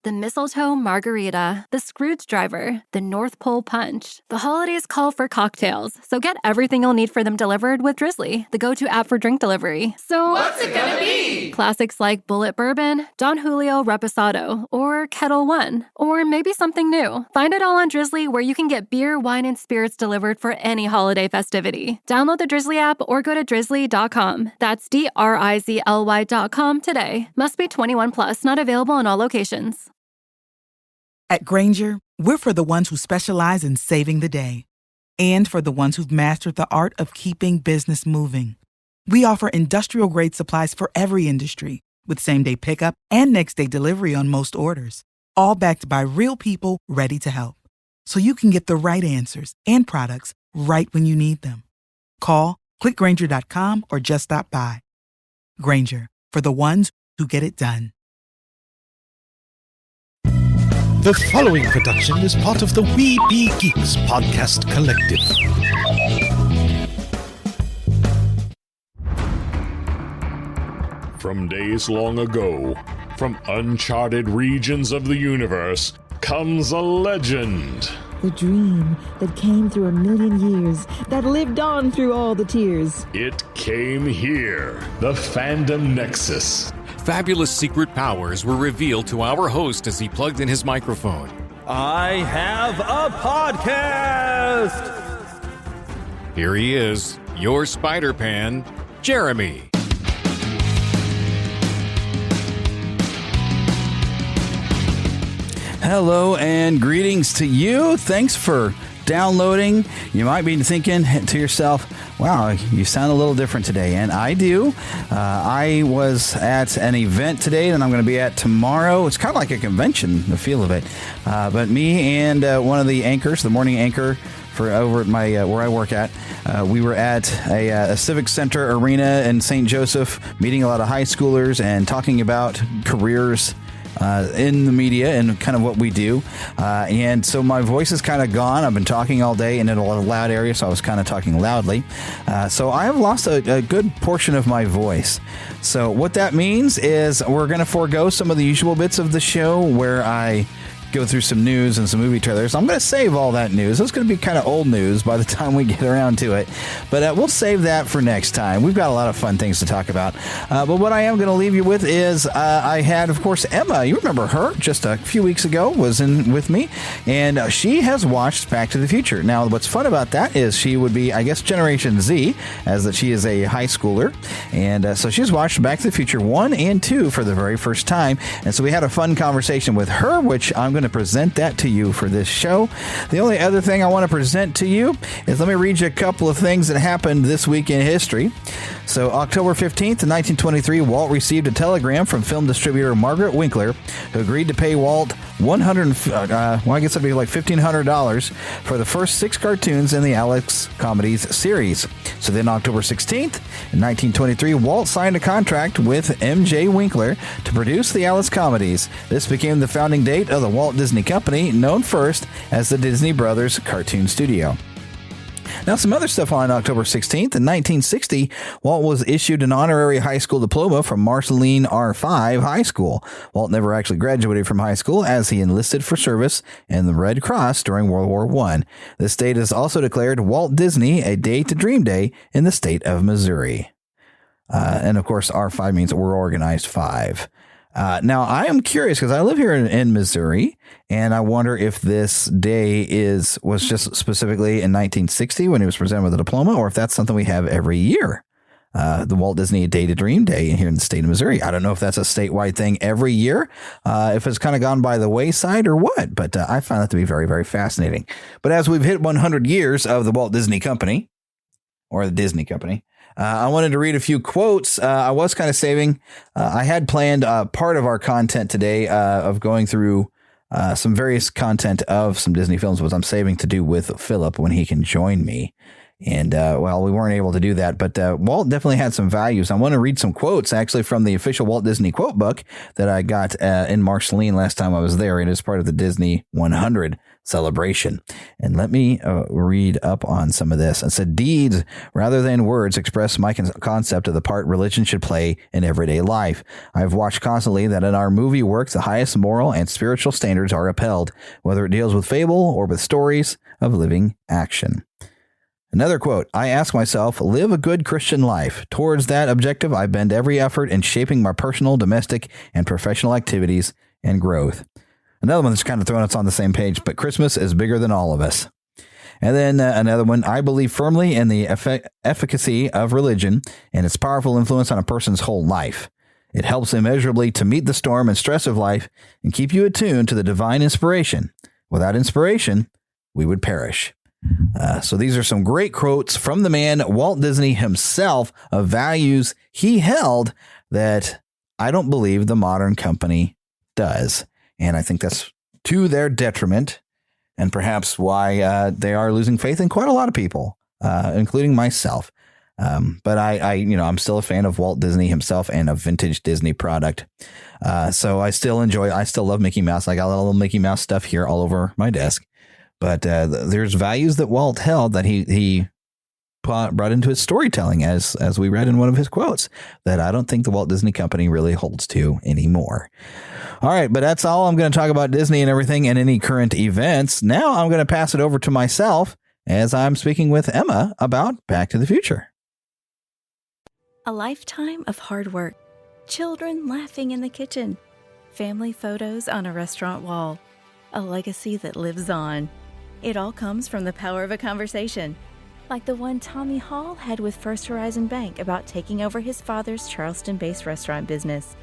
The mistletoe margarita, the Scrooge driver, the North Pole punch. The holidays call for cocktails, so get everything you'll need for them delivered with Drizzly, the go-to app for drink delivery. So what's it gonna be? Classics like Bullet Bourbon, Don Julio Reposado, or Kettle One, or maybe something new. Find it all on Drizzly, where you can get beer, wine, and spirits delivered for any holiday festivity. Download the Drizzly app or go to drizzly.com. That's DRIZLY.com today. Must be 21 plus, not available in all locations. At Grainger, we're for the ones who specialize in saving the day and for the ones who've mastered the art of keeping business moving. We offer industrial-grade supplies for every industry with same-day pickup and next-day delivery on most orders, all backed by real people ready to help. So you can get the right answers and products right when you need them. Call, clickgrainger.com, or just stop by. Grainger, for the ones who get it done. The following production is part of the We Be Geeks podcast collective. From days long ago, from uncharted regions of the universe, comes a legend. The dream that came through a million years, that lived on through all the tears. It came here, the Fandom Nexus. Fabulous secret powers were revealed to our host as he plugged in his microphone. I have a podcast! Here he is, your Spider-Pan, Jeremy. Hello and greetings to you. Thanks for downloading. You might be thinking to yourself, wow, you sound a little different today. And I do. I was at an event today that I'm going to be at tomorrow. It's kind of like a convention, the feel of it. But me and one of the anchors, the morning anchor for over at my where I work at, we were at a civic center arena in St. Joseph, meeting a lot of high schoolers and talking about careers in the media and kind of what we do. And so my voice is kind of gone. I've been talking all day and in a loud area, so I was kind of talking loudly. So I have lost a good portion of my voice. So what that means is we're going to forego some of the usual bits of the show where I go through some news and some movie trailers. I'm going to save all that news. It's going to be kind of old news by the time we get around to it. But we'll save that for next time. We've got a lot of fun things to talk about. But what I am going to leave you with is I had, of course, Emma. You remember her just a few weeks ago was in with me. And she has watched Back to the Future. Now, what's fun about that is she would be, I guess, Generation Z, as that she is a high schooler. And so she's watched Back to the Future 1 and 2 for the very first time. And so we had a fun conversation with her, which I'm going to present that to you for this show. The only other thing I want to present to you is, let me read you a couple of things that happened this week in history. So October 15th, 1923, Walt received a telegram from film distributor Margaret Winkler, who agreed to pay Walt $1,500 for the first 6 cartoons in the Alex Comedies series. So then October 16th, in 1923, Walt signed a contract with M.J. Winkler to produce the Alice Comedies. This became the founding date of the Walt Disney Company, known first as the Disney Brothers Cartoon Studio. Now, some other stuff on October 16th. In 1960, Walt was issued an honorary high school diploma from Marceline R5 High School. Walt never actually graduated from high school, as he enlisted for service in the Red Cross during World War I. This date is also declared Walt Disney a Day to Dream Day in the state of Missouri. And, of course, R5 means we're organized 5. Now, I am curious because I live here in Missouri, and I wonder if this day was just specifically in 1960 when he was presented with a diploma, or if that's something we have every year. The Walt Disney Day to Dream Day here in the state of Missouri. I don't know if that's a statewide thing every year, if it's kind of gone by the wayside or what, but I found that to be very, very fascinating. But as we've hit 100 years of the Walt Disney Company, or the Disney Company, I wanted to read a few quotes. I was kind of saving. I had planned part of our content today of going through some various content of some Disney films, which I'm saving to do with Philip when he can join me. And, well, we weren't able to do that, but Walt definitely had some values. I want to read some quotes, actually, from the official Walt Disney quote book that I got in Marceline last time I was there. It is part of the Disney 100 celebration. And let me read up on some of this. It said, deeds, rather than words, express my concept of the part religion should play in everyday life. I've watched constantly that in our movie work, the highest moral and spiritual standards are upheld, whether it deals with fable or with stories of living action. Another quote, I ask myself, live a good Christian life. Towards that objective, I bend every effort in shaping my personal, domestic, and professional activities and growth. Another one that's kind of throwing us on the same page, but Christmas is bigger than all of us. And then another one, I believe firmly in the efficacy of religion and its powerful influence on a person's whole life. It helps immeasurably to meet the storm and stress of life and keep you attuned to the divine inspiration. Without inspiration, we would perish. So these are some great quotes from the man, Walt Disney himself, of values he held that I don't believe the modern company does. And I think that's to their detriment and perhaps why they are losing faith in quite a lot of people, including myself. But I'm still a fan of Walt Disney himself and a vintage Disney product. So I still love Mickey Mouse. I got a little Mickey Mouse stuff here all over my desk. But there's values that Walt held that he brought into his storytelling, as we read in one of his quotes, that I don't think the Walt Disney Company really holds to anymore. All right, but that's all I'm going to talk about Disney and everything and any current events. Now I'm going to pass it over to myself as I'm speaking with Emma about Back to the Future. A lifetime of hard work, children laughing in the kitchen, family photos on a restaurant wall, a legacy that lives on. It all comes from the power of a conversation, like the one Tommy Hall had with First Horizon Bank about taking over his father's Charleston-based restaurant business.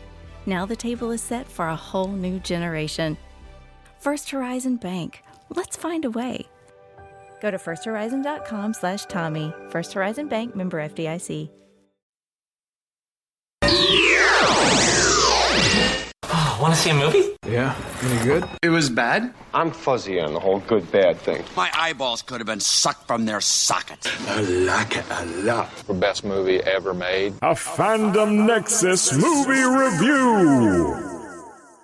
Now the table is set for a whole new generation. First Horizon Bank. Let's find a way. Go to firsthorizon.com/Tommy. First Horizon Bank, member FDIC. Want to see a movie? Yeah, any good? It was bad? I'm fuzzy on the whole good-bad thing. My eyeballs could have been sucked from their sockets. I like it a lot. The best movie ever made. A Fandom Nexus movie review.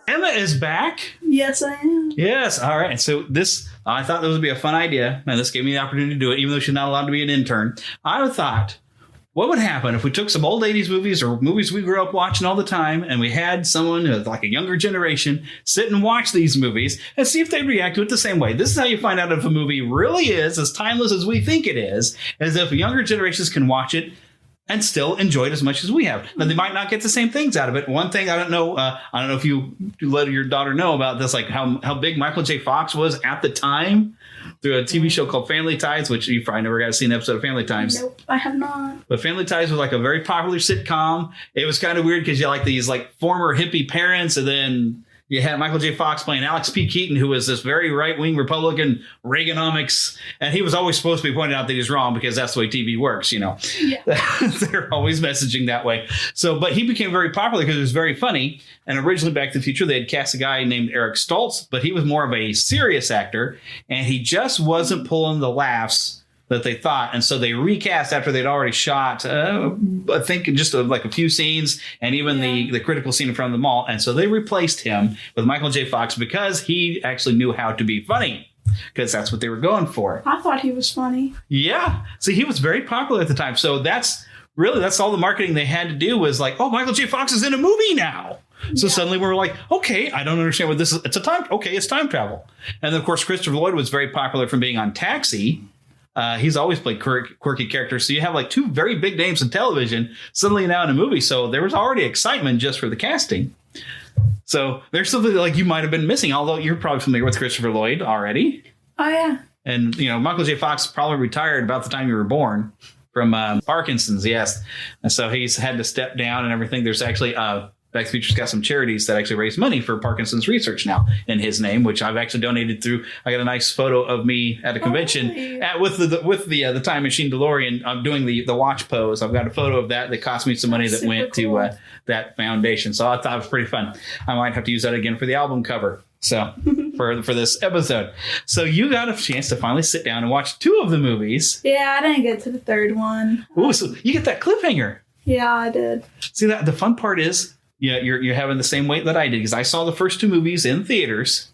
Emma is back. Yes, I am. Yes, all right. So I thought this would be a fun idea, and this gave me the opportunity to do it, even though she's not allowed to be an intern. I thought, what would happen if we took some old 80s movies or movies we grew up watching all the time and we had someone like a younger generation sit and watch these movies and see if they'd react to it the same way? This is how you find out if a movie really is as timeless as we think it is, as if younger generations can watch it and still enjoy it as much as we have. Now, they might not get the same things out of it. One thing I don't know if you let your daughter know about this, like how big Michael J. Fox was at the time through a TV show called Family Ties, which you probably never got to see an episode of Family Ties. Nope, I have not. But Family Ties was like a very popular sitcom. It was kind of weird because you had like these like former hippie parents, and then you had Michael J. Fox playing Alex P. Keaton, who was this very right-wing Republican Reaganomics, and he was always supposed to be pointed out that he's wrong because that's the way TV works, you know. Yeah. They're always messaging that way. So, but he became very popular because it was very funny. And originally, Back to the Future, they had cast a guy named Eric Stoltz, but he was more of a serious actor, and he just wasn't pulling the laughs that they thought. And so they recast after they'd already shot, I think, just like a few scenes and even the critical scene in front of the mall. And so they replaced him with Michael J. Fox because he actually knew how to be funny, because that's what they were going for. I thought he was funny. Yeah. See, he was very popular at the time. So that's all the marketing they had to do was like, oh, Michael J. Fox is in a movie now. So suddenly we were like, okay, I don't understand what this is. It's time travel. And then, of course, Christopher Lloyd was very popular from being on Taxi. He's always played quirky characters. So you have like two very big names in television suddenly now in a movie. So there was already excitement just for the casting. So there's something that like you might have been missing, although you're probably familiar with Christopher Lloyd already. Oh, yeah. And, you know, Michael J. Fox probably retired about the time you were born from Parkinson's. Yes. And so he's had to step down and everything. There's actually Back to the Future's got some charities that actually raise money for Parkinson's research now in his name, which I've actually donated through. I got a nice photo of me at a convention with the Time Machine DeLorean. I'm doing the watch pose. I've got a photo of that cost me some money that went to that foundation. So I thought it was pretty fun. I might have to use that again for the album cover. So for this episode. So you got a chance to finally sit down and watch 2 of the movies. Yeah, I didn't get to the third one. Ooh, so you get that cliffhanger. Yeah, I did. See, that the fun part is, yeah, you're having the same weight that I did, because I saw the first 2 movies in theaters.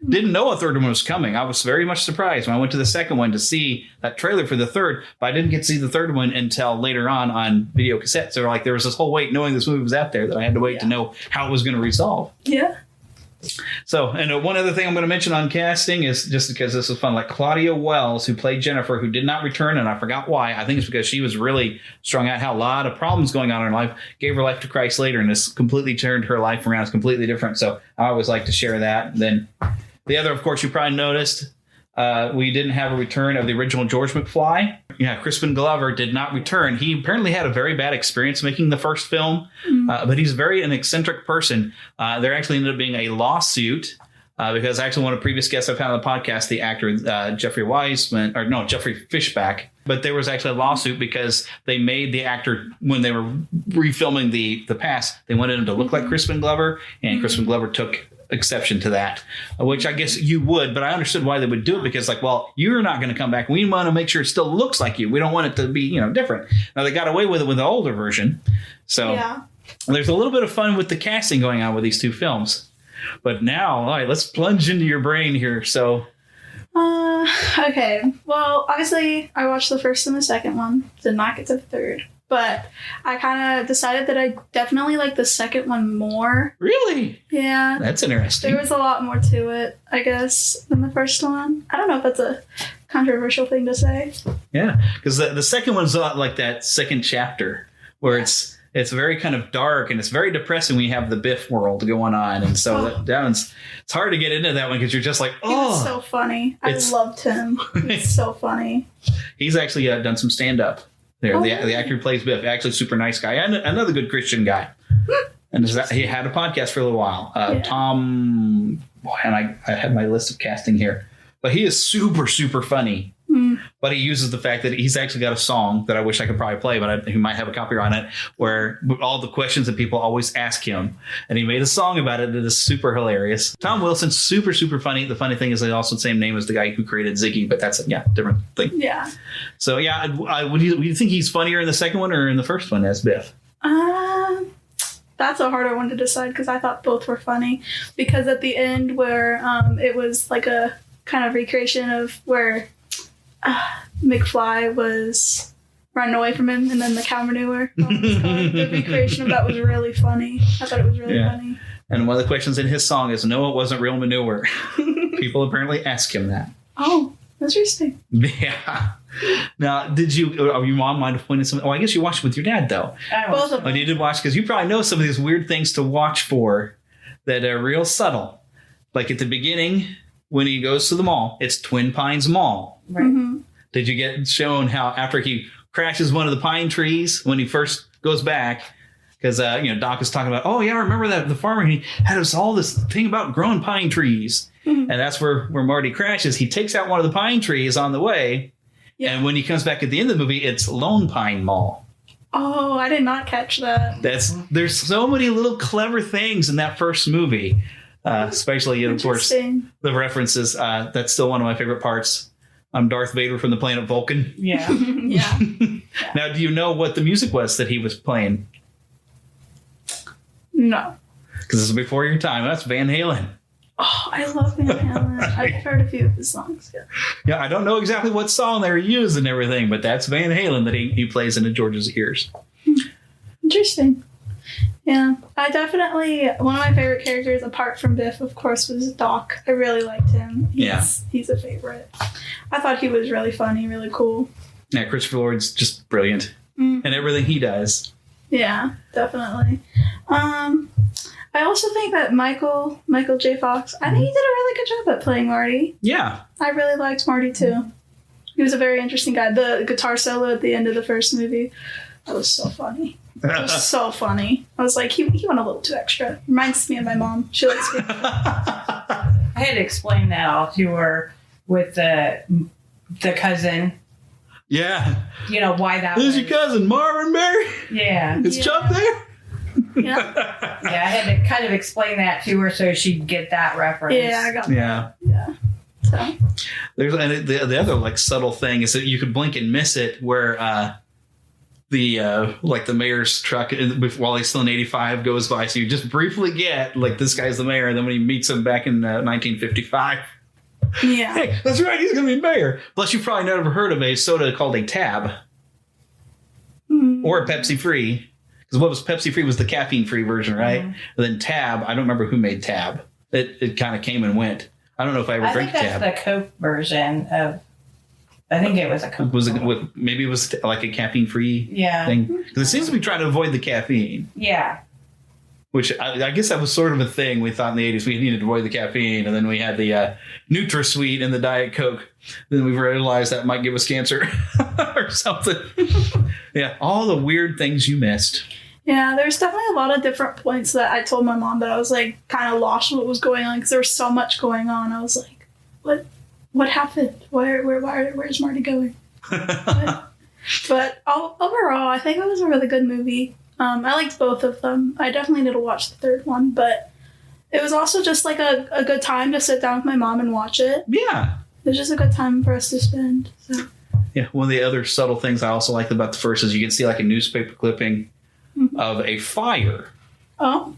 Didn't know a third one was coming. I was very much surprised when I went to the second one to see that trailer for the third, but I didn't get to see the third one until later on video cassette. So there was this whole wait knowing this movie was out there that I had to wait to know how it was going to resolve. Yeah. So, and one other thing I'm going to mention on casting is, just because this was fun, like Claudia Wells, who played Jennifer, who did not return, and I forgot why. I think it's because she was really strung out, had a lot of problems going on in her life, gave her life to Christ later, and this completely turned her life around. It's completely different. So I always like to share that. And then the other, of course, you probably noticed, we didn't have a return of the original George McFly. Yeah, Crispin Glover did not return. He apparently had a very bad experience making the first film, but he's an eccentric person. There actually ended up being a lawsuit because actually one of the previous guests I've had on the podcast, the actor Jeffrey Fishback, but there was actually a lawsuit because they made the actor, when they were refilming the past, they wanted him to look like Crispin Glover, and Crispin Glover took exception to that, which I guess you would, but I understood why they would do it, because you're not going to come back. We want to make sure it still looks like you. We don't want it to be, different. Now they got away with it with the older version. So There's a little bit of fun with the casting going on with these 2 films. But now, all right, let's plunge into your brain here. So, okay. Well, obviously I watched the first and the second one, did not get to the third. But I kind of decided that I definitely like the second one more. Really? Yeah. That's interesting. There was a lot more to it, I guess, than the first one. I don't know if that's a controversial thing to say. Yeah, because the second one's a lot like that second chapter where it's very kind of dark and it's very depressing when you have the Biff world going on. And so that one's, it's hard to get into that one because you're just like, He was so funny. I loved him. He's so funny. He's actually done some stand-up. There, the actor who plays Biff, actually super nice guy, and another good Christian guy. And he had a podcast for a little while. Tom, and I had my list of casting here, but he is super, super funny. But he uses the fact that he's actually got a song that I wish I could probably play, but he might have a copyright on it, where all the questions that people always ask him, and he made a song about it that is super hilarious. Tom Wilson, super, super funny. The funny thing is they also the same name as the guy who created Ziggy, but that's a different thing. Yeah. So would you think he's funnier in the second one or in the first one as Biff? That's a harder one to decide, because I thought both were funny. Because at the end where it was like a kind of recreation of where McFly was running away from him, and then the cow manure. The recreation of that was really funny. I thought it was really funny. And one of the questions in his song is, no, it wasn't real manure. People apparently ask him that. Oh, interesting. Yeah. Now, your mom might have pointed something? Oh, I guess you watched it with your dad, though. Both of them. You did watch, because you probably know some of these weird things to watch for that are real subtle. Like at the beginning, when he goes to the mall, it's Twin Pines Mall. Right. Mm-hmm. Did you get shown how after he crashes one of the pine trees when he first goes back? Because Doc is talking about, oh yeah, I remember that the farmer, he had us all this thing about growing pine trees, and that's where Marty crashes. He takes out one of the pine trees on the way, and when he comes back at the end of the movie, it's Lone Pine Mall. Oh, I did not catch that. There's so many little clever things in that first movie, especially of course the references. That's still one of my favorite parts. I'm Darth Vader from the planet Vulcan. Yeah. Yeah. Now, do you know what the music was that he was playing? No. Because this is before your time. That's Van Halen. Oh, I love Van Halen. I've heard a few of his songs. Yeah, I don't know exactly what song they were used and everything, but that's Van Halen that he plays into George's ears. Interesting. Yeah, I definitely, one of my favorite characters apart from Biff, of course, was Doc. I really liked him. He's a favorite. I thought he was really funny, really cool. Yeah, Christopher Lloyd's just brilliant. And everything he does. Yeah, definitely. I also think that Michael J. Fox, I think he did a really good job at playing Marty. Yeah. I really liked Marty too. He was a very interesting guy. The guitar solo at the end of the first movie, that was so funny. It was so funny. I was like, he went a little too extra. Reminds me of my mom. She likes me. I had to explain that all to her with the cousin. Yeah. Why that This is your cousin, Marvin Berry? Yeah. Is Chuck there? Yeah. Yeah, I had to kind of explain that to her so she'd get that reference. Yeah, I got that. Yeah. So. There's and the other like subtle thing is that you could blink and miss it where the mayor's truck while he's still in 85 goes by, so you just briefly get like this guy's the mayor, and then when he meets him back in 1955, yeah, hey, that's right, he's gonna be mayor. Plus, you've probably never heard of a soda called a Tab or a Pepsi Free, because what was Pepsi Free was the caffeine free version, right? And then Tab, I don't remember who made Tab. It kind of came and went. I don't know if I ever drank Tab. I think that's the Coke version of. I think it was a Coke. Maybe it was like a caffeine free thing, because it seems to be trying to avoid the caffeine. Yeah. Which I guess that was sort of a thing we thought in the 80s. We needed to avoid the caffeine, and then we had the NutraSweet and the Diet Coke. Then we realized that might give us cancer or something. Yeah, all the weird things you missed. Yeah, there's definitely a lot of different points that I told my mom that I was like kind of lost what was going on because there was so much going on. I was like, what happened? Where's Marty going? But overall, I think it was a really good movie. I liked both of them. I definitely need to watch the third one, but it was also just like a good time to sit down with my mom and watch it. Yeah. It was just a good time for us to spend. So. Yeah, one of the other subtle things I also liked about the first is you can see like a newspaper clipping of a fire. Oh.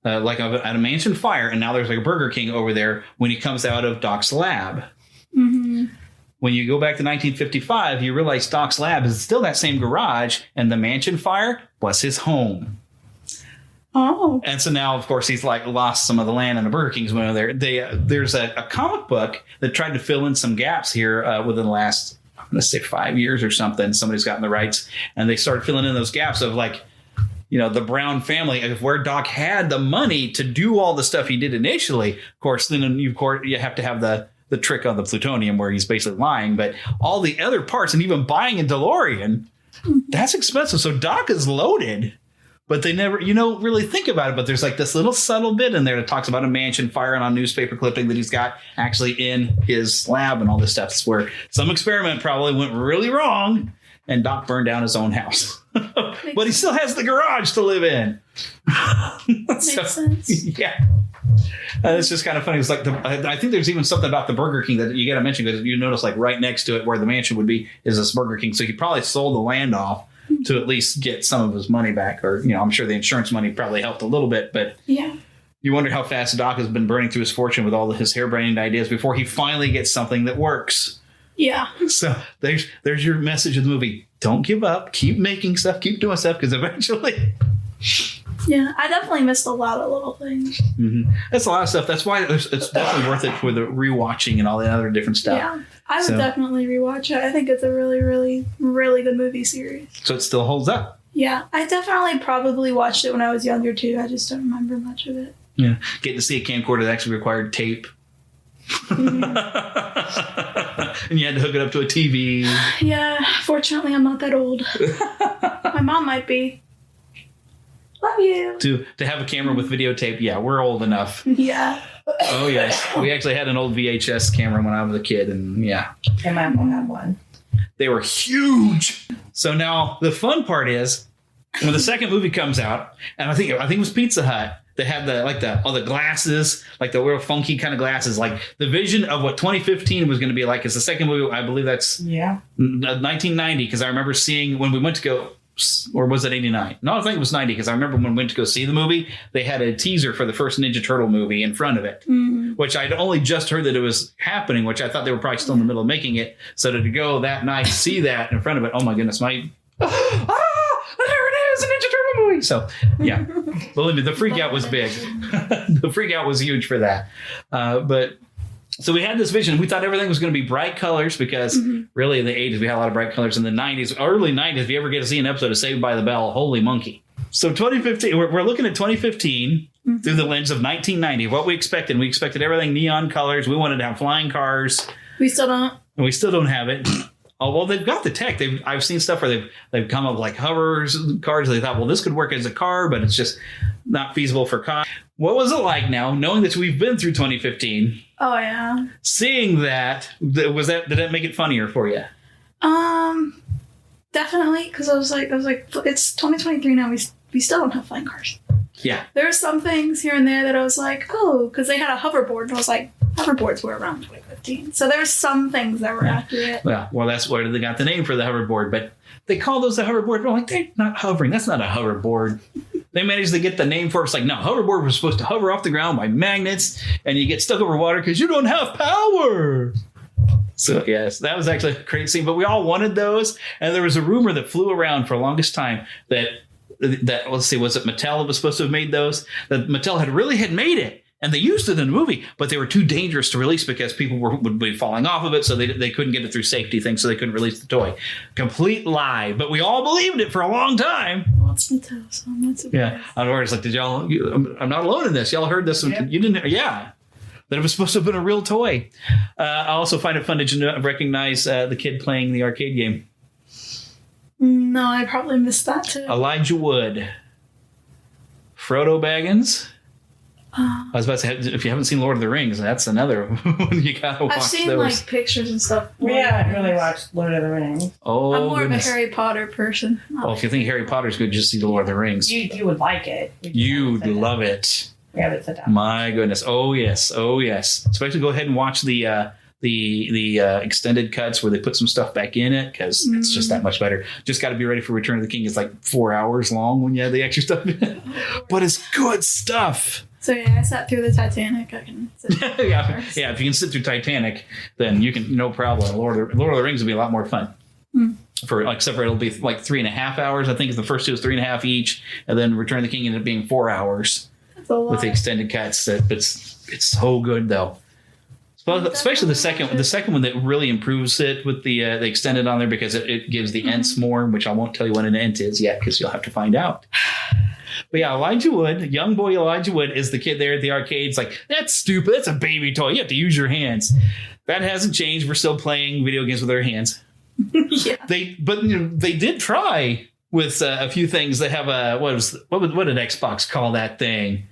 Like at a mansion fire, and now there's like a Burger King over there when he comes out of Doc's lab. Mm-hmm. When you go back to 1955, you realize Doc's lab is still that same garage, and the mansion fire was his home. Oh. And so now, of course, he's like lost some of the land, and the Burger King's went over there. There's a comic book that tried to fill in some gaps here within the last, I'm going to say 5 years or something. Somebody's gotten the rights, and they started filling in those gaps of like, you know, the Brown family, of where Doc had the money to do all the stuff he did initially. Of course, then you have to have the trick on the plutonium where he's basically lying, but all the other parts and even buying a DeLorean, that's expensive. So Doc is loaded, but they never, really think about it. But there's like this little subtle bit in there that talks about a mansion fire and on newspaper clipping that he's got actually in his lab and all this stuff. It's where some experiment probably went really wrong and Doc burned down his own house. But he still has the garage to live in. Makes sense. Yeah. It's just kind of funny. It's like I think there's even something about the Burger King that you got to mention, because you notice like right next to it where the mansion would be is this Burger King. So he probably sold the land off to at least get some of his money back, or I'm sure the insurance money probably helped a little bit. But yeah, you wonder how fast Doc has been burning through his fortune with all of his harebrained ideas before he finally gets something that works. Yeah. So there's your message of the movie. Don't give up. Keep making stuff. Keep doing stuff, because eventually. Yeah, I definitely missed a lot of little things. Mm-hmm. That's a lot of stuff. That's why it's definitely worth it for the rewatching and all the other different stuff. Yeah, I would definitely rewatch it. I think it's a really, really, really good movie series. So it still holds up. Yeah, I definitely probably watched it when I was younger too. I just don't remember much of it. Yeah, getting to see a camcorder that actually required tape. Mm-hmm. And you had to hook it up to a TV. Yeah, fortunately I'm not that old. My mom might be. Love you. To have a camera with videotape, yeah, we're old enough. Yeah. Oh, yes. We actually had an old VHS camera when I was a kid, and yeah. And my mom had one. They were huge. So now the fun part is when the second movie comes out, and I think it was Pizza Hut. They had all the glasses, like the real funky kind of glasses. Like the vision of what 2015 was going to be like is the second movie. I believe that's 1990, because I remember seeing when we went to go, or was it 89? No, I think it was 90, because I remember when we went to go see the movie, they had a teaser for the first Ninja Turtle movie in front of it, which I'd only just heard that it was happening, which I thought they were probably still in the middle of making it. So to go that night, see that in front of it, oh my goodness, there it is, a Ninja Turtle movie. So yeah, believe me, the freak out was big. The freak out was huge for that. But so we had this vision. We thought everything was going to be bright colors, because really in the 80s, we had a lot of bright colors. In the 90s, early 90s, if you ever get to see an episode of Saved by the Bell, holy monkey. So 2015, we're looking at 2015 through the lens of 1990. What we expected. We expected everything neon colors. We wanted to have flying cars. We still don't. And we still don't have it. Oh, well, they've got the tech. I've seen stuff where they've come up like hovers cars. They thought, well, this could work as a car, but it's just not feasible for cars. What was it like now, knowing that we've been through 2015? Oh yeah. Seeing that, did that make it funnier for you? Definitely, because I was like, it's 2023 now. we still don't have flying cars. Yeah. There are some things here and there that I was like, oh, because they had a hoverboard, and I was like, hoverboards were around 2015. So there's some things that were accurate. Well, that's where they got the name for the hoverboard, but they call those the hoverboard. We're like, they're not hovering. That's not a hoverboard. They managed to get the name for it. It's like, no, hoverboard was supposed to hover off the ground by magnets, and you get stuck over water because you don't have power. So, yes, that was actually a great scene. But we all wanted those, and there was a rumor that flew around for the longest time that let's see, was it Mattel that was supposed to have made those? That Mattel had made it, and they used it in the movie, but they were too dangerous to release because people would be falling off of it, so they couldn't get it through safety things, so they couldn't release the toy. Complete lie, but we all believed it for a long time. Well, it's Mattel, so I'm not surprised. Yeah, I was like, did y'all? I'm not alone in this. Y'all heard this? Yeah. You didn't? Yeah. That it was supposed to have been a real toy. I also find it fun to recognize the kid playing the arcade game. No, I probably missed that too. Elijah Wood. Frodo Baggins. I was about to say, if you haven't seen Lord of the Rings, that's another one you gotta watch. I've seen those. like pictures and stuff. We haven't really watched Lord of the Rings. Oh, I'm more goodness. of a Harry Potter person. Well, if you think Harry Potter's good, just see the Lord of the Rings. You would like it. You'd love it. We haven't sit down. My goodness. Oh yes. Especially go ahead and watch the extended cuts where they put some stuff back in it, because it's just that much better. Just got to be ready for Return of the King. It's like 4 hours long when you have the extra stuff in it. But it's good stuff. So yeah, I sat through the Titanic. I can sit through yeah, if you can sit through Titanic, then you can, no problem. Lord of the Rings will be a lot more fun. Except for it'll be like 3.5 hours. I think the first two is 3.5 each, and then Return of the King ended up being 4 hours with the extended cuts. It's so good though. Especially the second one that really improves it with the extended on there, because it gives the Ents more, which I won't tell you what an Ent is yet because you'll have to find out. But yeah, Elijah Wood, young boy Elijah Wood, is the kid there at the arcade. It's like, that's stupid. That's a baby toy. You have to use your hands. That hasn't changed. We're still playing video games with our hands. Yeah. They did try with a few things. They have what did Xbox call that thing?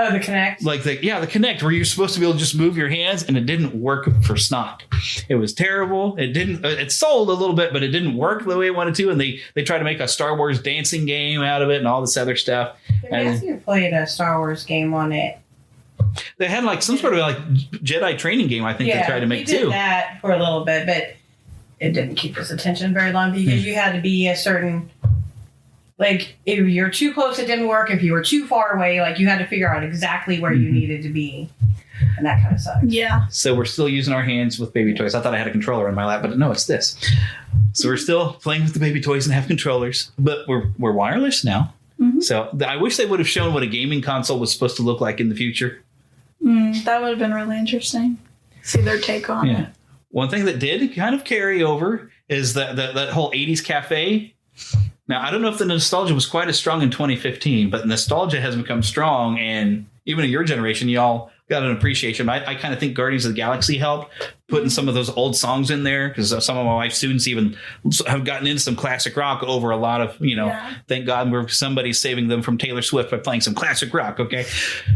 Oh, the Kinect? The Kinect, where you're supposed to be able to just move your hands, and it didn't work for snot. It was terrible. It sold a little bit, but it didn't work the way it wanted to, and they tried to make a Star Wars dancing game out of it and all this other stuff. I guess you played a Star Wars game on it. They had like some sort of like Jedi training game, I think they tried to make too. Yeah, we did that for a little bit, but it didn't keep his attention very long because you had to be a certain... Like, if you're too close, it didn't work. If you were too far away, like, you had to figure out exactly where you needed to be. And that kind of sucks. Yeah. So we're still using our hands with baby toys. I thought I had a controller in my lap, but no, it's this. So we're still playing with the baby toys and have controllers, but we're wireless now. So I wish they would have shown what a gaming console was supposed to look like in the future. That would have been really interesting. See their take on it. One thing that did kind of carry over is that whole 80s cafe. Now, I don't know if the nostalgia was quite as strong in 2015, but nostalgia has become strong, and even in your generation, y'all got an appreciation. I kind of think Guardians of the Galaxy helped putting some of those old songs in there, because some of my wife's students even have gotten into some classic rock over a lot of, thank God somebody's saving them from Taylor Swift by playing some classic rock, okay?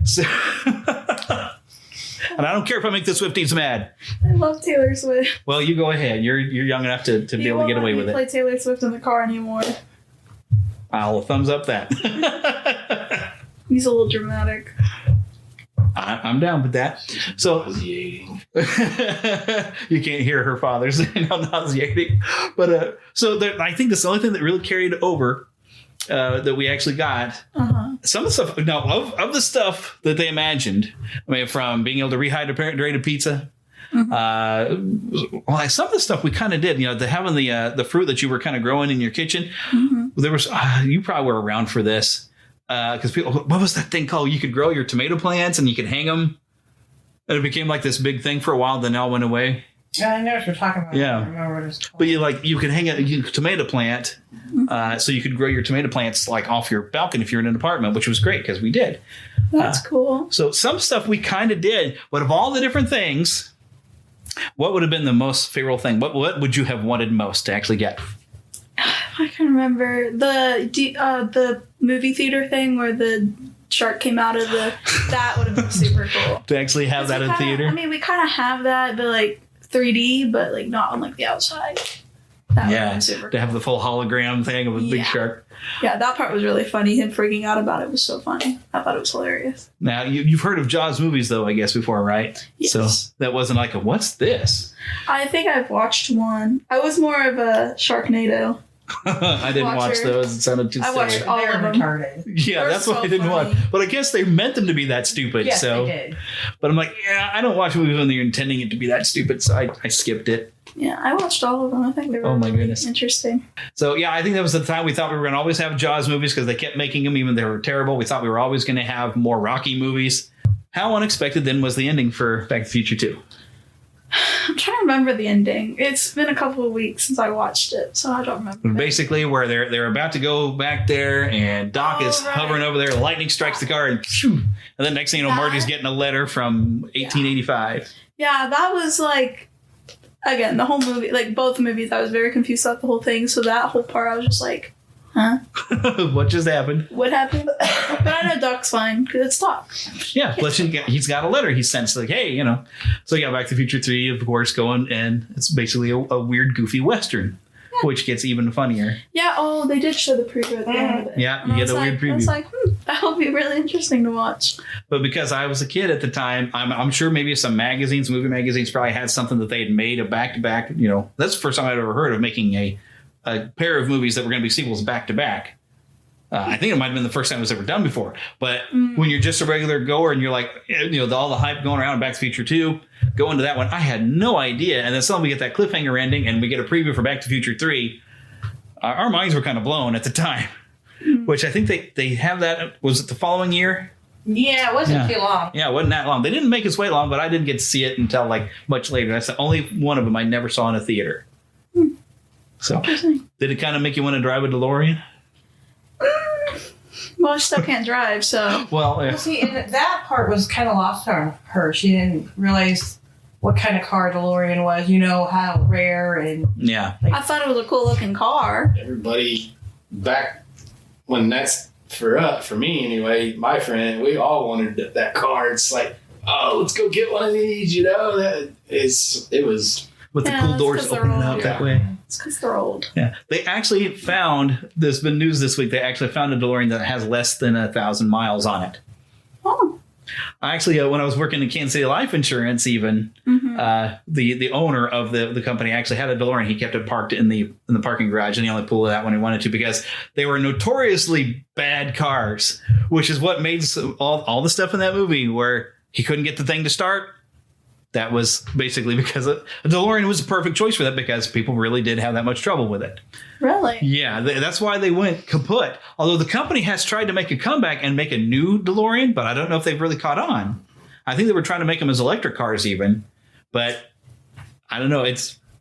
So, and I don't care if I make the Swifties mad. I love Taylor Swift. Well, you go ahead. You're young enough to be able to get away with it. Play Taylor Swift in the car anymore. I'll thumbs up that. He's a little dramatic. I'm down with that. So you can't hear her father saying I'm nauseating. But I think that's the only thing that really carried over that we actually got. Some of the stuff of the stuff that they imagined. I mean, from being able to rehydrate a pizza. Some of the stuff we kind of did, having the fruit that you were kind of growing in your kitchen. There was you probably were around for this because people, what was that thing called? You could grow your tomato plants and you could hang them, and it became like this big thing for a while. Then it all went away. Yeah, I know what you're talking about. Yeah, I remember what it's called. But you could hang a tomato plant, so you could grow your tomato plants like off your balcony if you're in an apartment, which was great because we did. That's cool. So some stuff we kind of did, but of all the different things. What would have been the most favorable thing? What would you have wanted most to actually get? I can remember the movie theater thing where the shark came out of that would have been super cool. To actually have that in theater? I mean, we kind of have that, but like 3D, but like not on like the outside. That would've been super to have the full hologram thing of a big shark. Yeah, that part was really funny. Him freaking out about it was so funny. I thought it was hilarious. Now, you've heard of Jaws movies, though, I guess, before, right? Yes. So that wasn't like what's this? I think I've watched one. I was more of a Sharknado. I didn't watch those. It sounded too silly. I watched all of them. Retarded. Yeah, that's why I didn't watch. But I guess they meant them to be that stupid. Yes, so. they did. But I'm like, I don't watch movies when they're intending it to be that stupid, so I skipped it. Yeah, I watched all of them. I think they were really interesting. So, yeah, I think that was the time we thought we were going to always have Jaws movies because they kept making them even though they were terrible. We thought we were always going to have more Rocky movies. How unexpected then was the ending for Back to the Future 2? I'm trying to remember the ending. It's been a couple of weeks since I watched it, so I don't remember. Basically, where they're about to go back there, and Doc is hovering over there. Lightning strikes the car, and then next thing you know, Marty's getting a letter from 1885. Yeah, that was like, again, the whole movie, like both movies, I was very confused about the whole thing. So that whole part, I was just like, huh? What just happened? What happened? But I know Doc's fine because it's Doc. Yeah, plus he's got a letter he sends like, hey, you know. So yeah, Back to the Future 3, of course, going, and it's basically a weird, goofy Western, which gets even funnier. Yeah, they did show the preview at the end of it. Yeah, you get a weird preview. I was like, that'll be really interesting to watch. But because I was a kid at the time, I'm sure maybe some magazines, movie magazines probably had something that they had made a back-to-back, you know. That's the first time I'd ever heard of making a pair of movies that were going to be sequels back-to-back. I think it might have been the first time it was ever done before. But when you're just a regular goer and you're like, you know, all the hype going around Back to the Future 2, go into that one, I had no idea. And then suddenly we get that cliffhanger ending and we get a preview for Back to the Future 3. Our minds were kind of blown at the time, which I think they have that. Was it the following year? Yeah, it wasn't too long. Yeah, it wasn't that long. They didn't make us wait long, but I didn't get to see it until like much later. That's the only one of them I never saw in a theater. So, did it kind of make you want to drive a DeLorean? Well, she still can't drive, so. Well, see, and that part was kind of lost on her. She didn't realize what kind of car DeLorean was, you know, how rare and. Yeah. I thought it was a cool looking car. Everybody back when that's for me anyway, my friend, we all wanted that car. It's like, oh, let's go get one of these, you know, it was. With the cool doors opening up that way. It's because they're old. Yeah. They actually found, there's been news this week, they actually found a DeLorean that has less than 1,000 miles on it. Oh. I actually, when I was working in Kansas City Life Insurance even, the owner of the company actually had a DeLorean. He kept it parked in the parking garage, and he only pulled it out when he wanted to because they were notoriously bad cars, which is what made all the stuff in that movie where he couldn't get the thing to start. That was basically because a DeLorean was a perfect choice for that because people really did have that much trouble with it. Really? Yeah, that's why they went kaput. Although the company has tried to make a comeback and make a new DeLorean, but I don't know if they've really caught on. I think they were trying to make them as electric cars even, but I don't know.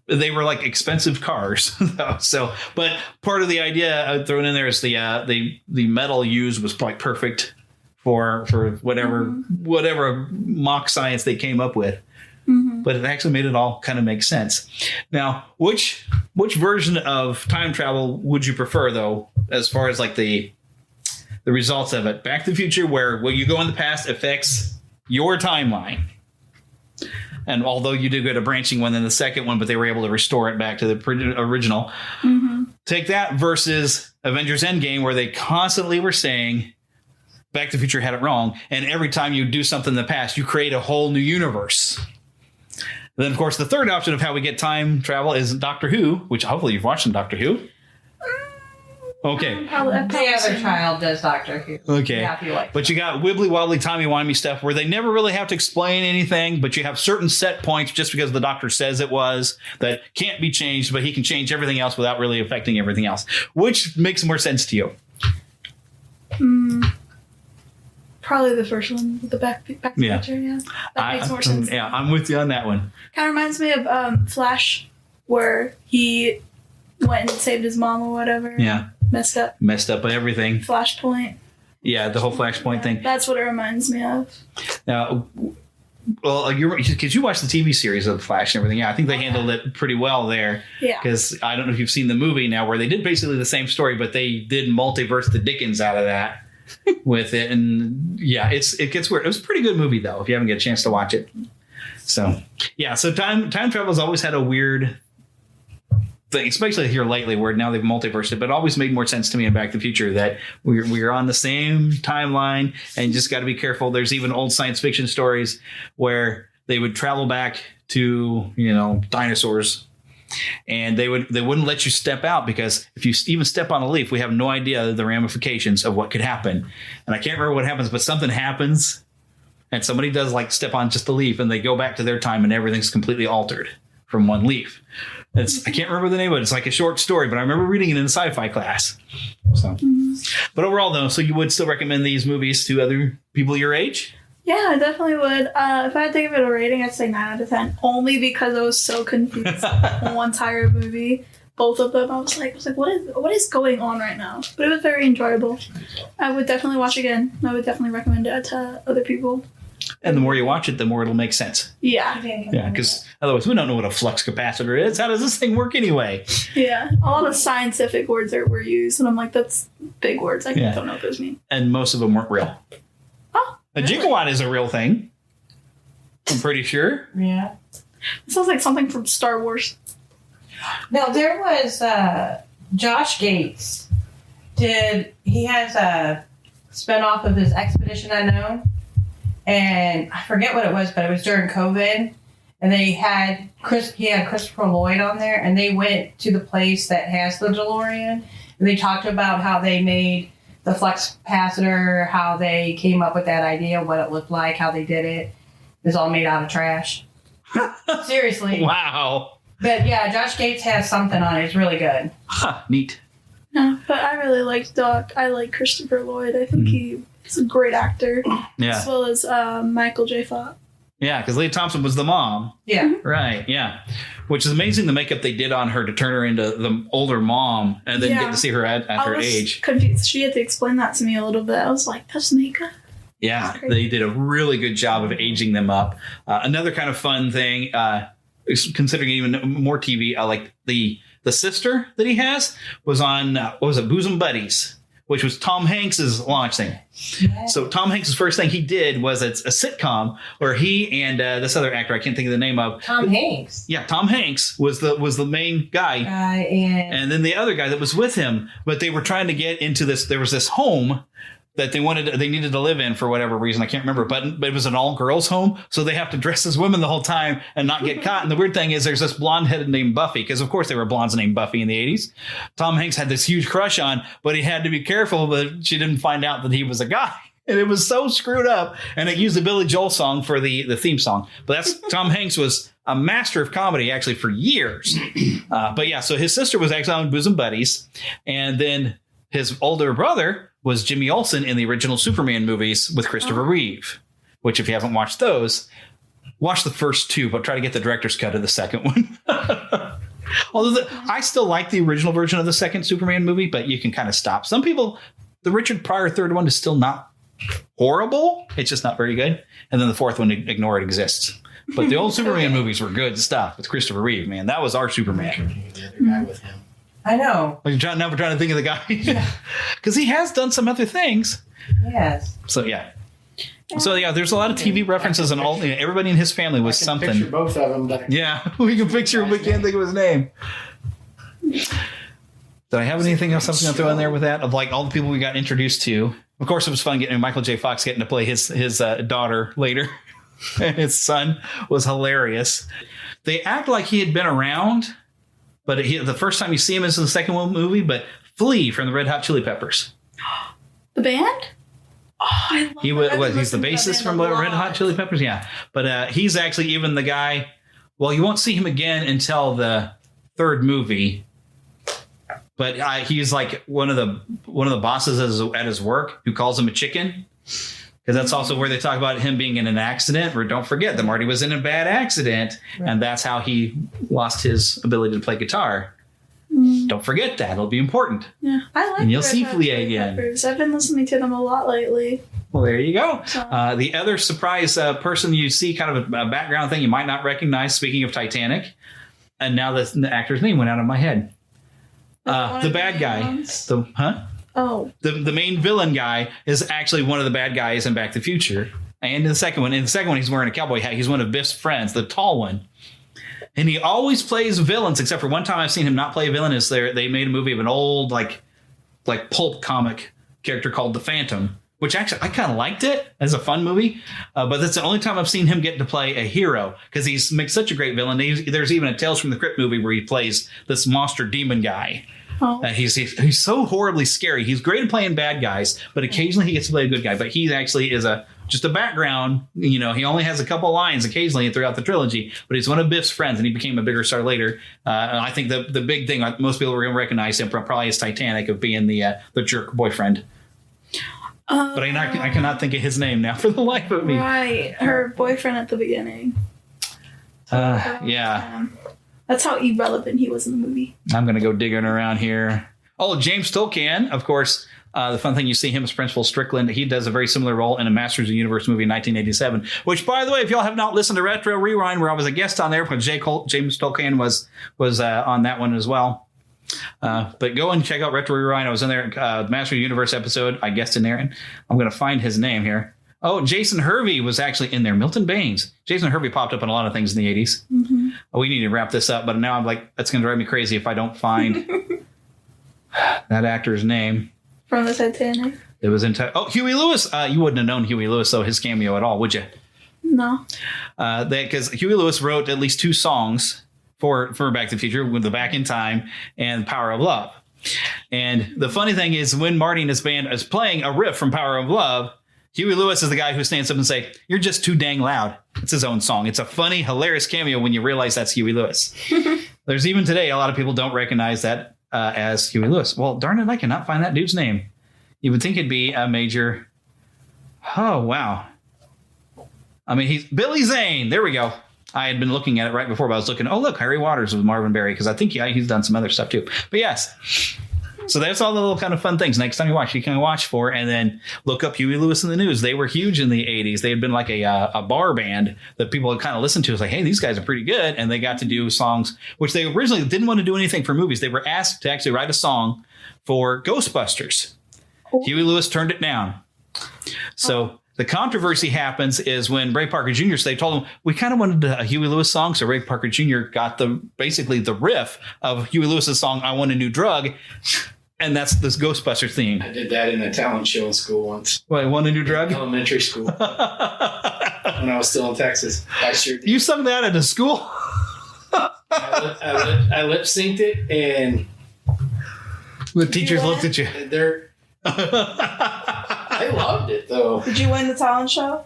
They were like expensive cars. So, but part of the idea thrown in there is the metal used was like perfect for whatever mock science they came up with. But it actually made it all kind of make sense. Now, which version of time travel would you prefer, though, as far as like the results of it? Back to the Future, where you go in the past affects your timeline. And although you did get a branching one in the second one, but they were able to restore it back to the original. Take that versus Avengers Endgame, where they constantly were saying Back to the Future had it wrong. And every time you do something in the past, you create a whole new universe. Then, of course, the third option of how we get time travel is Doctor Who, which hopefully you've watched some Doctor Who. Okay. The other child does Doctor Who. Okay. Yeah, if you like. But you got wibbly wobbly timey wimey stuff where they never really have to explain anything, but you have certain set points just because the doctor says it was that can't be changed, but he can change everything else without really affecting everything else. Which makes more sense to you? Probably the first one, the back picture. Yeah, that makes more sense. Yeah, I'm with you on that one. Kind of reminds me of Flash, where he went and saved his mom or whatever. Yeah, messed up by everything. Flashpoint. Yeah, the whole Flashpoint thing. That's what it reminds me of. Now, well, because you watched the TV series of the Flash and everything. Yeah, I think they handled it pretty well there. Yeah. Because I don't know if you've seen the movie now, where they did basically the same story, but they did multiverse the dickens out of that. With it, and yeah, it gets weird. It was a pretty good movie though, if you haven't got a chance to watch it. So yeah, so time travel has always had a weird thing, especially here lately where now they've multiversed it, but it always made more sense to me in Back to the Future that we're on the same timeline and you just got to be careful. There's even old science fiction stories where they would travel back to, dinosaurs, and they wouldn't let you step out because if you even step on a leaf, we have no idea the ramifications of what could happen. And I can't remember what happens, but something happens and somebody does like step on just a leaf and they go back to their time and everything's completely altered from one leaf. I can't remember the name of it. It's like a short story, but I remember reading it in sci-fi class. So, But overall though, so you would still recommend these movies to other people your age? Yeah, I definitely would. If I had to give it a rating, I'd say 9 out of 10. Only because I was so confused the whole entire movie. Both of them, I was like, what is going on right now? But it was very enjoyable. I would definitely watch again. I would definitely recommend it to other people. And the more you watch it, the more it'll make sense. Yeah. Yeah, because otherwise we don't know what a flux capacitor is. How does this thing work anyway? Yeah, a lot of scientific words were used, and I'm like, that's big words. I don't know what those mean. And most of them weren't real. A gigawatt is a real thing. I'm pretty sure. Yeah. It sounds like something from Star Wars. No, there was Josh Gates. He has a spinoff of his Expedition Unknown, and I forget what it was, but it was during COVID, and he had Christopher Lloyd on there, and they went to the place that has the DeLorean, and they talked about how they made the flux capacitor, how they came up with that idea, what it looked like, how they did it. It was all made out of trash. Seriously. Wow. But yeah, Josh Gates has something on it. It's really good. Neat. No, but I really liked Doc. I like Christopher Lloyd. I think he's a great actor. Yeah. As well as Michael J. Fox. Yeah, because Leah Thompson was the mom. Yeah. Right, yeah. Which is amazing the makeup they did on her to turn her into the older mom and then get to see her at her age. Confused. She had to explain that to me a little bit. I was like, that's makeup? Yeah, they did a really good job of aging them up. Another kind of fun thing, considering even more TV, like the sister that he has was on, Bosom Buddies, which was Tom Hanks's launch thing. Yeah. So Tom Hanks's first thing he did was a sitcom where he and this other actor I can't think of the name of. Tom Hanks. Yeah, Tom Hanks was the main guy. And then the other guy that was with him, but they were trying to get into this. There was this home that they needed to live in for whatever reason. I can't remember, but it was an all girls home. So they have to dress as women the whole time and not get caught. And the weird thing is there's this blonde headed named Buffy, because of course there were blondes named Buffy in the 80s. Tom Hanks had this huge crush on, but he had to be careful that she didn't find out that he was a guy. And it was so screwed up. And it used the Billy Joel song for the theme song. But Tom Hanks was a master of comedy actually for years. But yeah, so his sister was actually on Bosom Buddies. And then his older brother was Jimmy Olsen in the original Superman movies with Christopher Reeve, which if you haven't watched those, watch the first two, but try to get the director's cut of the second one. Although I still like the original version of the second Superman movie, but you can kind of stop. Some people, the Richard Pryor third one is still not horrible. It's just not very good. And then the fourth one, ignore it exists. But the old Superman movies were good stuff with Christopher Reeve, man. That was our Superman. The other guy with him. I know. Now we're trying to think of the guy. Because he has done some other things. Yes. So, yeah. So, yeah, there's a lot of TV references and all. Everybody in his family was something. Picture both of them. But yeah, we can picture him. We can't think of his name. Did I have anything else I'm going to throw in there with that? Of like all the people we got introduced to. Of course, it was fun getting Michael J. Fox getting to play his daughter later. And his son was hilarious. They act like he had been around. But the first time you see him is in the second movie, but Flea from the Red Hot Chili Peppers. The band? Oh, I love he's the bassist from the Red Hot Chili Peppers? Yeah. But he's actually even the guy, well, you won't see him again until the third movie. But he's like one of the bosses at his work who calls him a chicken. Because that's also where they talk about him being in an accident. Where don't forget that Marty was in a bad accident, and that's how he lost his ability to play guitar. Don't forget that; it'll be important. Yeah, I like. And you'll see Flea again. I've been listening to them a lot lately. Well, there you go. The other surprise person you see, kind of a background thing you might not recognize. Speaking of Titanic, and now the actor's name went out of my head. The bad guy. Oh. The main villain guy is actually one of the bad guys in Back to the Future. And in the second one, he's wearing a cowboy hat. He's one of Biff's friends, the tall one. And he always plays villains, except for one time I've seen him not play a villain. Is they made a movie of an old like pulp comic character called the Phantom, which actually I kind of liked it as a fun movie. But that's the only time I've seen him get to play a hero, because he's makes such a great villain. There's even a Tales from the Crypt movie where he plays this monster demon guy. Oh. He's so horribly scary. He's great at playing bad guys, but occasionally he gets to play a good guy. But he actually is just a background. You know, he only has a couple lines occasionally throughout the trilogy, but he's one of Biff's friends, and he became a bigger star later. And I think the big thing most people are going to recognize him from probably is Titanic, of being the jerk boyfriend. But I cannot think of his name now for the life of me. Right, her boyfriend at the beginning. Yeah. That's how irrelevant he was in the movie. I'm going to go digging around here. Oh, James Tolkien, of course. The fun thing, you see him as Principal Strickland. He does a very similar role in a Masters of the Universe movie in 1987, which, by the way, if y'all have not listened to Retro Rewind, where I was a guest on there, because James Tolkien was on that one as well. But go and check out Retro Rewind. I was in there, Masters of the Universe episode. I guessed in there, and I'm going to find his name here. Oh, Jason Hervey was actually in there. Milton Baines. Jason Hervey popped up in a lot of things in the 80s. Mm-hmm. We need to wrap this up, but now I'm like, that's going to drive me crazy if I don't find that actor's name. From the Titanic. It was in... Huey Lewis. You wouldn't have known Huey Lewis, though, his cameo at all, would you? No. Because Huey Lewis wrote at least 2 songs for Back to the Future, with the Back in Time and Power of Love. And the funny thing is, when Marty and his band is playing a riff from Power of Love, Huey Lewis is the guy who stands up and say, "You're just too dang loud." It's his own song. It's a funny, hilarious cameo when you realize that's Huey Lewis. There's even today, a lot of people don't recognize that as Huey Lewis. Well, darn it, I cannot find that dude's name. You would think it'd be a major... Oh, wow. I mean, he's Billy Zane. There we go. I had been looking at it right before, but I was looking, oh, look, Harry Waters with Marvin Berry, because I think he's done some other stuff too. But yes, so that's all the little kind of fun things. Next time you can watch for, and then look up Huey Lewis and the News. They were huge in the 80s. They had been like a bar band that people had kind of listened to. It was like, hey, these guys are pretty good. And they got to do songs, which they originally didn't want to do anything for movies. They were asked to actually write a song for Ghostbusters. Oh. Huey Lewis turned it down. So the controversy happens is when Ray Parker Jr. They told him, we kind of wanted a Huey Lewis song. So Ray Parker Jr. got basically the riff of Huey Lewis's song, "I Want a New Drug." And that's this Ghostbusters theme. I did that in a talent show in school once. What, Want a New Drug? Elementary school. When I was still in Texas. I sure did. You sung that at a school? I lip synced it, and the teachers looked at you. I loved it, though. Did you win the talent show?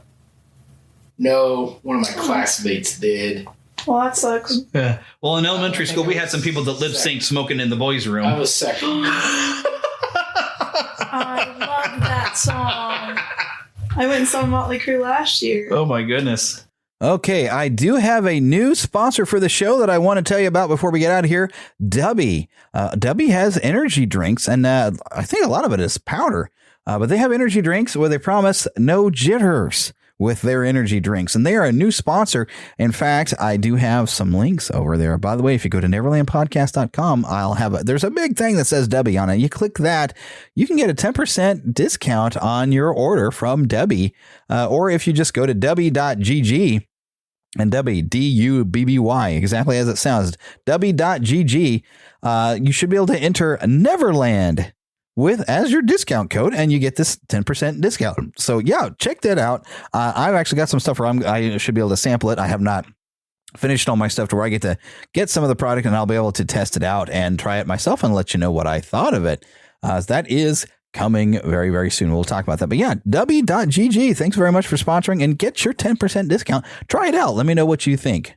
No, one of my classmates did. Well, that sucks. Yeah. Well, in elementary school, we had some people that lip synced smoking in the boys' room. I was second. I love that song. I went and saw Motley Crue last year. Oh, my goodness. Okay, I do have a new sponsor for the show that I want to tell you about before we get out of here. Dubby. Dubby has energy drinks, and I think a lot of it is powder. But they have energy drinks where they promise no jitters with their energy drinks. And they are a new sponsor. In fact, I do have some links over there. By the way, if you go to neverlandpodcast.com, there's a big thing that says Dubby on it. You click that, you can get a 10% discount on your order from Dubby. Or if you just go to dubby.gg, and Dubby, D-U-B-B-Y, exactly as it sounds, dubby.gg, you should be able to enter Neverland as your discount code, and you get this 10% discount. So yeah, check that out. I've actually got some stuff where I should be able to sample it. I have not finished all my stuff to where I get to get some of the product, and I'll be able to test it out and try it myself and let you know what I thought of it. That is coming very, very soon. We'll talk about that. But yeah, dubby.gg, thanks very much for sponsoring, and get your 10% discount. Try it out. Let me know what you think.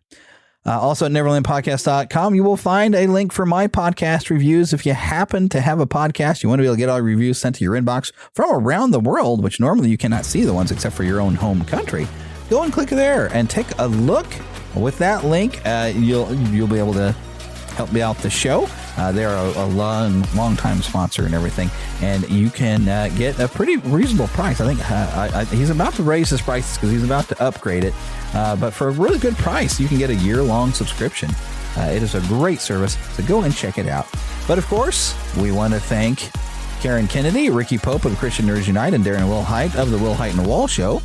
Also at neverlandpodcast.com, you will find a link for my podcast reviews. If you happen to have a podcast, you want to be able to get all reviews sent to your inbox from around the world, which normally you cannot see the ones except for your own home country, go and click there and take a look. With that link, you'll be able to help me out the show. They're a long time sponsor and everything, and you can get a pretty reasonable price. I think he's about to raise his prices because he's about to upgrade it, but for a really good price, you can get a year-long subscription. It is a great service, so go and check it out. But of course, we want to thank Karen Kennedy, Ricky Pope of Christian Nerds Unite, and Darren Wilhite of the Wilhite and the Wall Show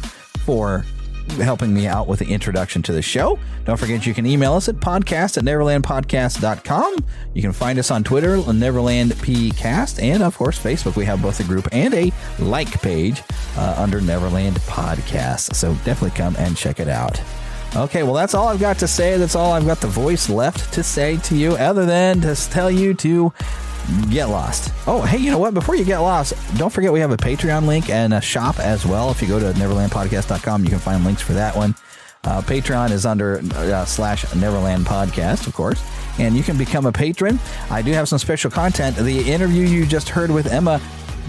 for helping me out with the introduction to the show. Don't forget you can email us at podcast@neverlandpodcast.com. You can find us on Twitter, NeverlandPcast, and of course Facebook. We have both a group and a like page under Neverland Podcast. So definitely come and check it out. Okay, well, that's all I've got to say. That's all I've got the voice left to say to you, other than to tell you to get lost. Oh, hey, you know what? Before you get lost, don't forget we have a Patreon link and a shop as well. If you go to neverlandpodcast.com, you can find links for that one. Patreon is under /Neverland Podcast, of course, and you can become a patron. I do have some special content. The interview you just heard with Emma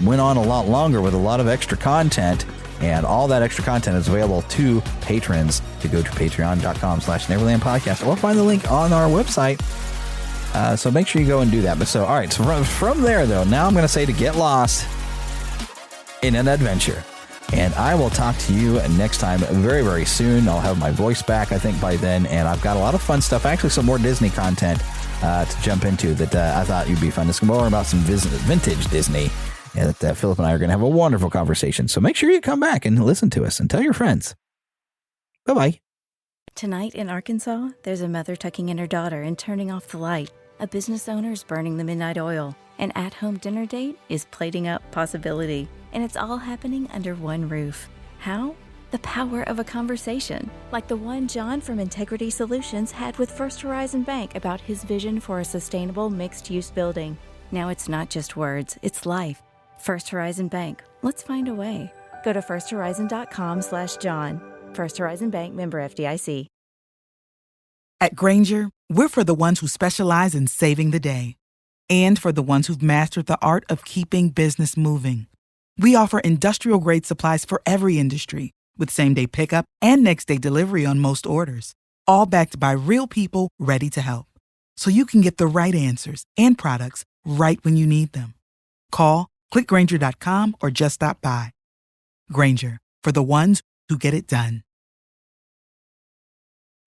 went on a lot longer with a lot of extra content. And all that extra content is available to patrons to go to patreon.com/Neverland Podcast or find the link on our website. So make sure you go and do that. But so, all right. So from there, though, now I'm going to say to get lost in an adventure. And I will talk to you next time very, very soon. I'll have my voice back, I think, by then. And I've got a lot of fun stuff. Actually, some more Disney content to jump into that I thought you'd be fun. It's more about some vintage Disney. And that Philip and I are going to have a wonderful conversation. So make sure you come back and listen to us and tell your friends. Bye-bye. Tonight in Arkansas, there's a mother tucking in her daughter and turning off the light. A business owner is burning the midnight oil. An at-home dinner date is plating up possibility. And it's all happening under one roof. How? The power of a conversation, like the one John from Integrity Solutions had with First Horizon Bank about his vision for a sustainable mixed-use building. Now it's not just words, it's life. First Horizon Bank. Let's find a way. Go to firsthorizon.com/John. First Horizon Bank, member FDIC. At Granger, we're for the ones who specialize in saving the day and for the ones who've mastered the art of keeping business moving. We offer industrial-grade supplies for every industry with same-day pickup and next-day delivery on most orders, all backed by real people ready to help. So you can get the right answers and products right when you need them. Call, click Granger.com, or just stop by. Granger, for the ones who get it done.